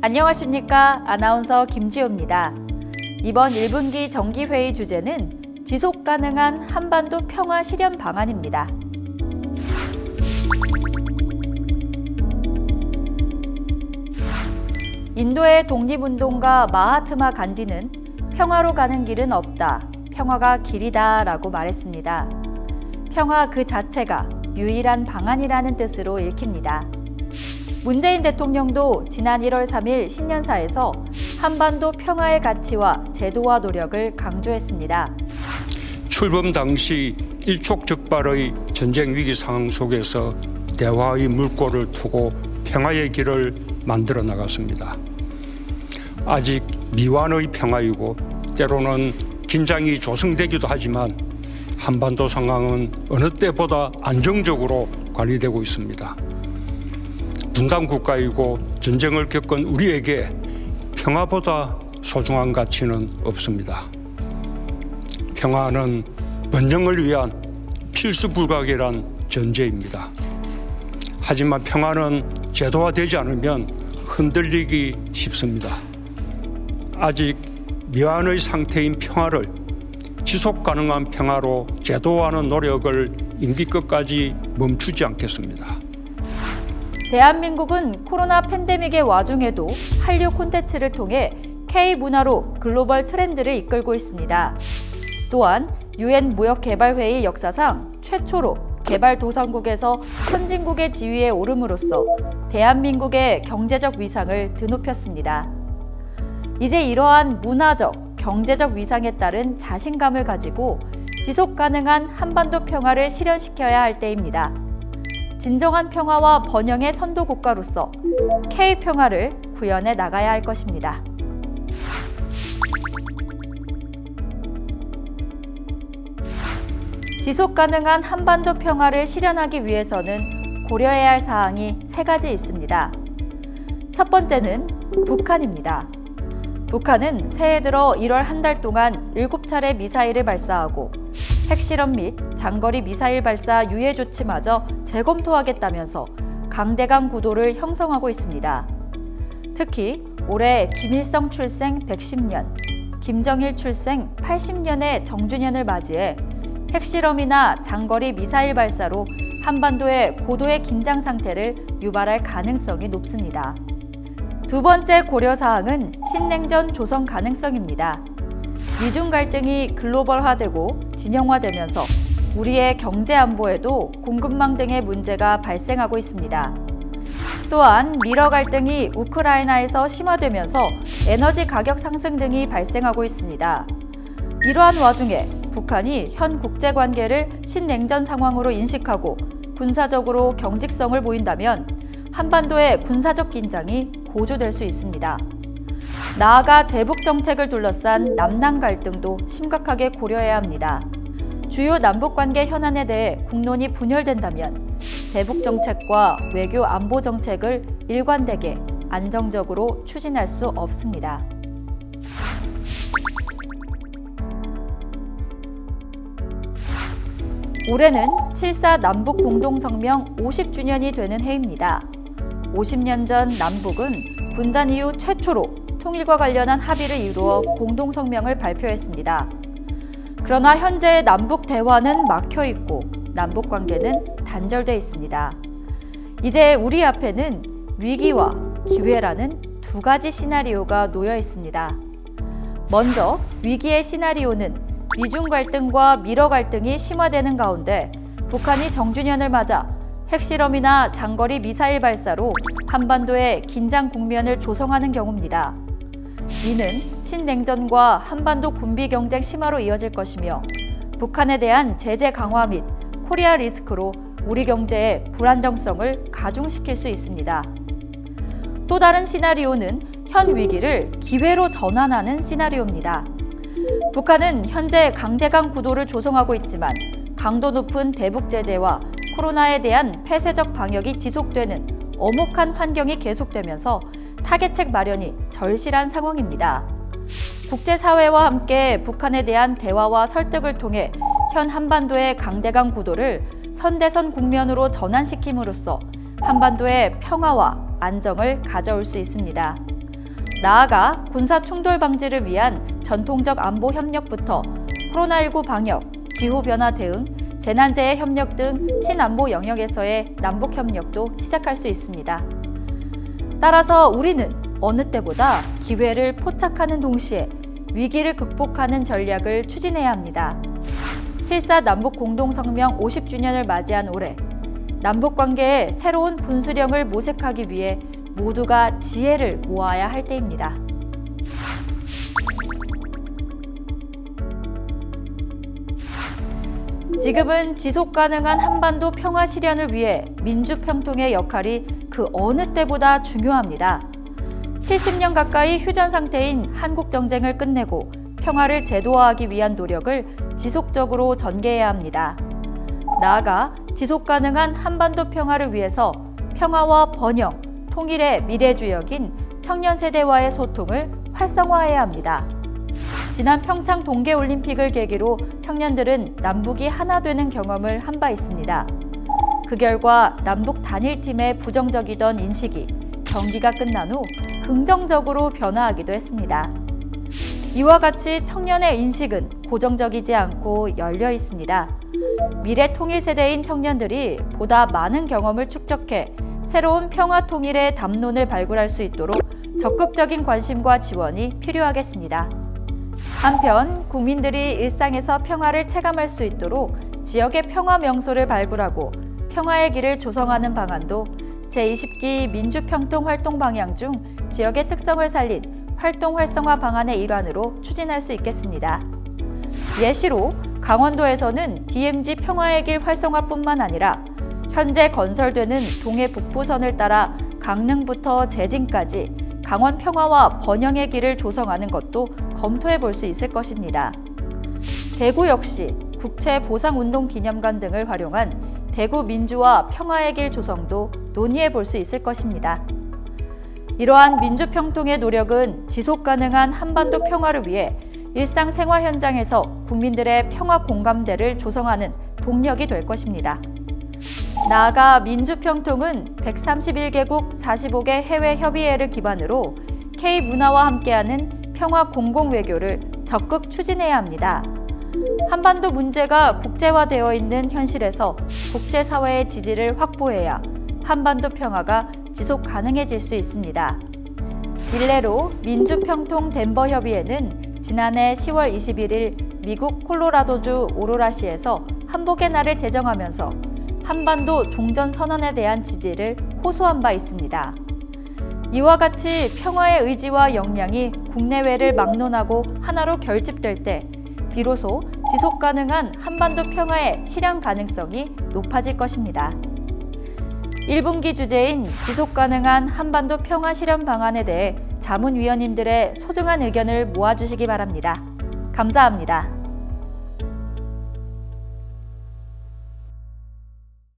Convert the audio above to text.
안녕하십니까. 아나운서 김지호입니다. 이번 1분기 정기회의 주제는 지속 가능한 한반도 평화 실현 방안입니다. 인도의 독립운동가 마하트마 간디는 평화로 가는 길은 없다. 평화가 길이다 라고 말했습니다. 평화 그 자체가 유일한 방안이라는 뜻으로 읽힙니다. 문재인 대통령도 지난 1월 3일 신년사에서 한반도 평화의 가치와 제도와 노력을 강조했습니다. 출범 당시 일촉즉발의 전쟁 위기 상황 속에서 대화의 물꼬를 트고 평화의 길을 만들어 나갔습니다. 아직 미완의 평화이고 때로는 긴장이 조성되기도 하지만 한반도 상황은 어느 때보다 안정적으로 관리되고 있습니다. 분단 국가이고 전쟁을 겪은 우리에게 평화보다 소중한 가치는 없습니다. 평화는 번영을 위한 필수 불가결한 전제입니다. 하지만 평화는 제도화되지 않으면 흔들리기 쉽습니다. 아직 미완의 상태인 평화를 지속 가능한 평화로 제도화하는 노력을 임기 끝까지 멈추지 않겠습니다. 대한민국은 코로나 팬데믹의 와중에도 한류 콘텐츠를 통해 K-문화로 글로벌 트렌드를 이끌고 있습니다. 또한 UN 무역개발회의 역사상 최초로 개발도상국에서 선진국의 지위에 오름으로써 대한민국의 경제적 위상을 드높였습니다. 이제 이러한 문화적, 경제적 위상에 따른 자신감을 가지고 지속 가능한 한반도 평화를 실현시켜야 할 때입니다. 진정한 평화와 번영의 선도 국가로서 K-평화를 구현해 나가야 할 것입니다. 지속 가능한 한반도 평화를 실현하기 위해서는 고려해야 할 사항이 3가지 있습니다. 첫 번째는 북한입니다. 북한은 새해 들어 1월 한 달 동안 7차례 미사일을 발사하고 핵실험 및 장거리 미사일 발사 유예 조치마저 재검토하겠다면서 강대강 구도를 형성하고 있습니다. 특히 올해 김일성 출생 110년, 김정일 출생 80년의 정주년을 맞이해 핵실험이나 장거리 미사일 발사로 한반도의 고도의 긴장 상태를 유발할 가능성이 높습니다. 두 번째 고려사항은 신냉전 조성 가능성입니다. 미중 갈등이 글로벌화되고 진영화되면서 우리의 경제 안보에도 공급망 등의 문제가 발생하고 있습니다. 또한 미러 갈등이 우크라이나에서 심화되면서 에너지 가격 상승 등이 발생하고 있습니다. 이러한 와중에 북한이 현 국제관계를 신냉전 상황으로 인식하고 군사적으로 경직성을 보인다면 한반도의 군사적 긴장이 고조될 수 있습니다. 나아가 대북 정책을 둘러싼 남남 갈등도 심각하게 고려해야 합니다. 주요 남북 관계 현안에 대해 국론이 분열된다면 대북 정책과 외교 안보 정책을 일관되게 안정적으로 추진할 수 없습니다. 올해는 7.4 남북 공동성명 50주년이 되는 해입니다. 50년 전 남북은 분단 이후 최초로 통일과 관련한 합의를 이루어 공동성명을 발표했습니다. 그러나 현재 남북 대화는 막혀 있고 남북 관계는 단절돼 있습니다. 이제 우리 앞에는 위기와 기회라는 2가지 시나리오가 놓여 있습니다. 먼저 위기의 시나리오는 미중 갈등과 미러 갈등이 심화되는 가운데 북한이 정주년을 맞아 핵실험이나 장거리 미사일 발사로 한반도의 긴장 국면을 조성하는 경우입니다. 이는 신냉전과 한반도 군비 경쟁 심화로 이어질 것이며 북한에 대한 제재 강화 및 코리아 리스크로 우리 경제의 불안정성을 가중시킬 수 있습니다. 또 다른 시나리오는 현 위기를 기회로 전환하는 시나리오입니다. 북한은 현재 강대강 구도를 조성하고 있지만 강도 높은 대북 제재와 코로나에 대한 폐쇄적 방역이 지속되는 엄혹한 환경이 계속되면서 타개책 마련이 절실한 상황입니다. 국제사회와 함께 북한에 대한 대화와 설득을 통해 현 한반도의 강대강 구도를 선대선 국면으로 전환시킴으로써 한반도의 평화와 안정을 가져올 수 있습니다. 나아가 군사 충돌 방지를 위한 전통적 안보 협력부터 코로나19 방역, 기후변화 대응, 재난재해 협력 등 친안보 영역에서의 남북 협력도 시작할 수 있습니다. 따라서 우리는 어느 때보다 기회를 포착하는 동시에 위기를 극복하는 전략을 추진해야 합니다. 7.4 남북 공동성명 50주년을 맞이한 올해, 남북 관계의 새로운 분수령을 모색하기 위해 모두가 지혜를 모아야 할 때입니다. 지금은 지속 가능한 한반도 평화 실현을 위해 민주평통의 역할이 그 어느 때보다 중요합니다. 70년 가까이 휴전 상태인 한국 정쟁을 끝내고 평화를 제도화하기 위한 노력을 지속적으로 전개해야 합니다. 나아가 지속 가능한 한반도 평화를 위해서 평화와 번영, 통일의 미래주역인 청년 세대와의 소통을 활성화해야 합니다. 지난 평창 동계올림픽을 계기로 청년들은 남북이 하나 되는 경험을 한 바 있습니다. 그 결과 남북 단일팀의 부정적이던 인식이 경기가 끝난 후 긍정적으로 변화하기도 했습니다. 이와 같이 청년의 인식은 고정적이지 않고 열려 있습니다. 미래 통일 세대인 청년들이 보다 많은 경험을 축적해 새로운 평화 통일의 담론을 발굴할 수 있도록 적극적인 관심과 지원이 필요하겠습니다. 한편 국민들이 일상에서 평화를 체감할 수 있도록 지역의 평화 명소를 발굴하고 평화의 길을 조성하는 방안도 제20기 민주평통 활동 방향 중 지역의 특성을 살린 활동 활성화 방안의 일환으로 추진할 수 있겠습니다. 예시로 강원도에서는 DMZ 평화의 길 활성화뿐만 아니라 현재 건설되는 동해 북부선을 따라 강릉부터 제진까지 강원 평화와 번영의 길을 조성하는 것도 검토해 볼 수 있을 것입니다. 대구 역시 국채보상운동기념관 등을 활용한 대구 민주화 평화의 길 조성도 논의해 볼 수 있을 것입니다. 이러한 민주평통의 노력은 지속 가능한 한반도 평화를 위해 일상생활 현장에서 국민들의 평화 공감대를 조성하는 동력이 될 것입니다. 나아가 민주평통은 131개국 45개 해외 협의회를 기반으로 K문화와 함께하는 평화 공공외교를 적극 추진해야 합니다. 한반도 문제가 국제화되어 있는 현실에서 국제사회의 지지를 확보해야 한반도 평화가 지속 가능해질 수 있습니다. 일례로 민주평통 덴버 협의회는 지난해 10월 21일 미국 콜로라도주 오로라시에서 한복의 날을 제정하면서 한반도 종전 선언에 대한 지지를 호소한 바 있습니다. 이와 같이 평화의 의지와 역량이 국내외를 막론하고 하나로 결집될 때 비로소 지속 가능한 한반도 평화의 실현 가능성이 높아질 것입니다. 1분기 주제인 지속 가능한 한반도 평화 실현 방안에 대해 자문위원님들의 소중한 의견을 모아주시기 바랍니다. 감사합니다.